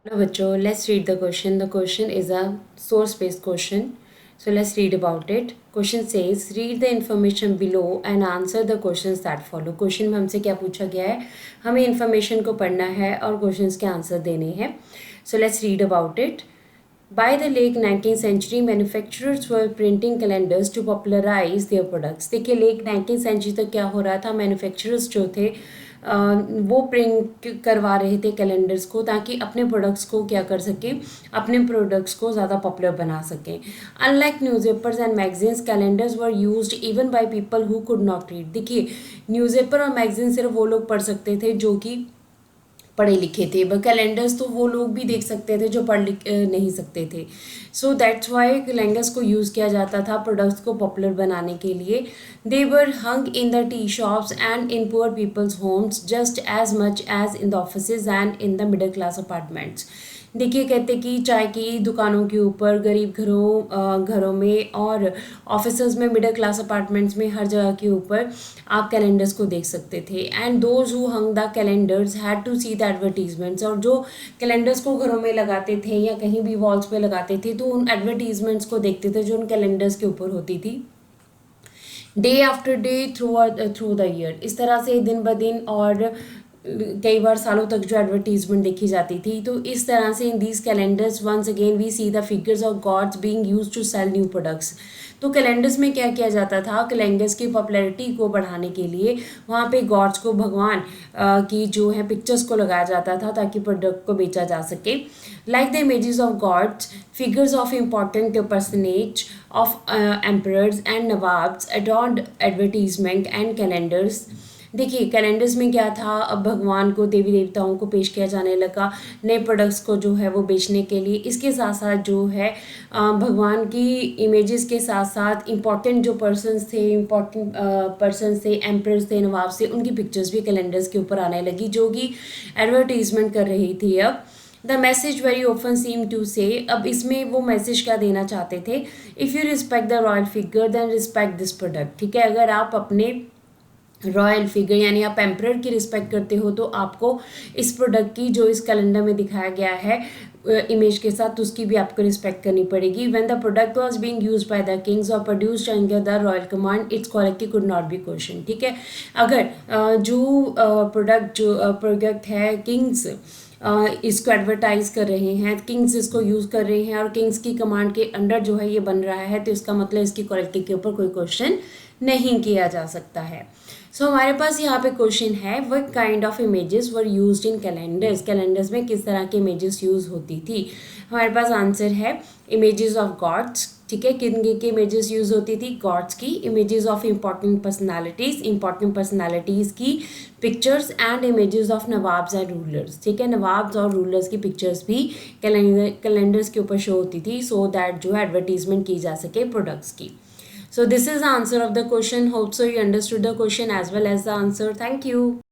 Hello बच्चों, let's read the question. The question is a source-based question. So let's read about it. Question says, read the information below and answer the questions that follow. Question में हमसे क्या पूछा गया है, हमें information को पढ़ना है और questions के आंसर देने हैं. So let's read about it. By the late 19th century, manufacturers were printing calendars to popularize their products. देखिए late 19th century तक क्या हो रहा था, मैन्युफैक्चरर्स जो थे वो प्रिंट करवा रहे थे कैलेंडर्स को ताकि अपने प्रोडक्ट्स को क्या कर सकें, अपने प्रोडक्ट्स को ज़्यादा पॉपुलर बना सकें. Unlike newspapers and magazines, calendars were used even by people who could not read. देखिए न्यूज़पेपर और मैगजीन सिर्फ वो लोग पढ़ सकते थे जो कि पढ़े लिखे थे, बट कैलेंडर्स तो वो लोग भी देख सकते थे जो पढ़ लिख नहीं सकते थे. सो दैट्स वाई कैलेंडर्स को यूज़ किया जाता था प्रोडक्ट्स को पॉपुलर बनाने के लिए. They were hung in the tea shops and in poor people's homes just as much as in the offices and in the middle class apartments. देखिए कहते कि चाय की दुकानों के ऊपर, गरीब घरों में और ऑफिसर्स में, मिडिल क्लास अपार्टमेंट्स में, हर जगह के ऊपर आप कैलेंडर्स को देख सकते थे. And those who hung the calendars had to see the advertisements. और जो कैलेंडर्स को घरों में लगाते थे या कहीं भी वॉल्स पे लगाते थे तो उन एडवर्टीजमेंट्स को देखते थे जो उन कैलेंडर्स के ऊपर होती थी. Day after day through the year, इस तरह से दिन ब दिन और कई बार सालों तक जो एडवर्टीजमेंट देखी जाती थी. तो इस तरह से in these calendars once again we see the figures of gods being used to sell new products. तो कैलेंडर्स में क्या किया जाता था, कैलेंडर्स की पॉपुलैरिटी को बढ़ाने के लिए वहाँ पे गॉड्स को, भगवान की जो है पिक्चर्स को लगाया जाता था ताकि प्रोडक्ट को बेचा जा सके. Like the images of gods, figures of important personage of emperors and nawabs adorned advertisement and calendars. देखिए कैलेंडर्स में क्या था, अब भगवान को, देवी देवताओं को पेश किया जाने लगा नए प्रोडक्ट्स को जो है वो बेचने के लिए. इसके साथ साथ जो है भगवान की इमेजेस के साथ साथ इम्पॉर्टेंट जो पर्सन्स थे, एम्परर्स थे, नवाब से, उनकी पिक्चर्स भी कैलेंडर्स के ऊपर आने लगी जो कि एडवर्टीजमेंट कर रही थी. अब the message very often seem to say, अब इसमें वो मैसेज क्या देना चाहते थे, if you respect the royal figure then respect this product. ठीक है, अगर आप अपने रॉयल फिगर यानी आप एम्परर की रिस्पेक्ट करते हो तो आपको इस प्रोडक्ट की, जो इस कैलेंडर में दिखाया गया है इमेज के साथ, उसकी भी आपको रिस्पेक्ट करनी पड़ेगी. When the product was being used by the kings और produced under the royal command, its quality could not be question. ठीक है, अगर जो प्रोडक्ट है किंग्स इसको एडवर्टाइज कर रहे हैं, किंग्स इसको यूज़ कर रहे हैं और किंग्स की कमांड के अंडर जो है ये बन रहा है, तो इसका मतलब इसकी क्वालिटी के ऊपर कोई क्वेश्चन नहीं किया जा सकता है. सो हमारे पास यहाँ पे क्वेश्चन है, what kind of images were used in calendars. Calendars में किस तरह की इमेजेस यूज़ होती थी. हमारे पास आंसर है इमेजेस ऑफ गॉड्स. ठीक है, किन की इमेजेस यूज़ होती थी, गॉड्स की. इमेजेस ऑफ इंपॉर्टेंट पर्सनालिटीज़ की pictures and images of nawabs and rulers. ठीक है, नवाब्स और रूलर्स की पिक्चर्स भी कैलेंडर्स के ऊपर शो होती थी सो दैट जो है एडवर्टीजमेंट की जा सके प्रोडक्ट्स की. So this is the answer of the question. Hope so you understood the question as well as the answer. Thank you.